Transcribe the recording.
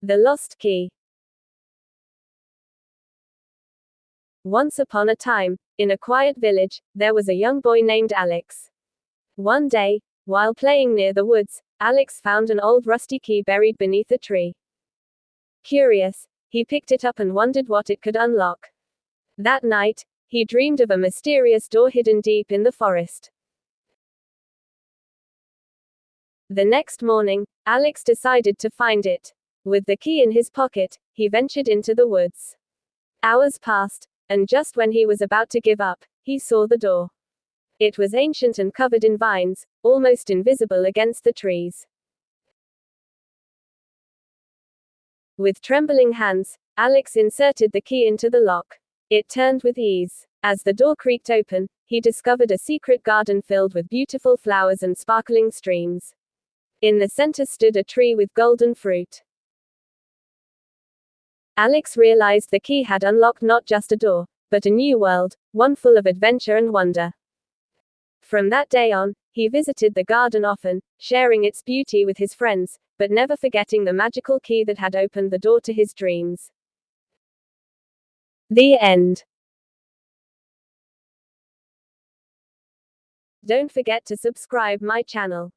The Lost Key. Once upon a time, in a quiet village, there was a young boy named Alex. One day, while playing near the woods, Alex found an old rusty key buried beneath a tree. Curious, he picked it up and wondered what it could unlock. That night, he dreamed of a mysterious door hidden deep in the forest. The next morning, Alex decided to find it. With the key in his pocket, he ventured into the woods. Hours passed, and just when he was about to give up, he saw the door. It was ancient and covered in vines, almost invisible against the trees. With trembling hands, Alex inserted the key into the lock. It turned with ease. As the door creaked open, he discovered a secret garden filled with beautiful flowers and sparkling streams. In the center stood a tree with golden fruit. Alex realized the key had unlocked not just a door, but a new world, one full of adventure and wonder. From that day on, he visited the garden often, sharing its beauty with his friends, but never forgetting the magical key that had opened the door to his dreams. The end. Don't forget to subscribe my channel.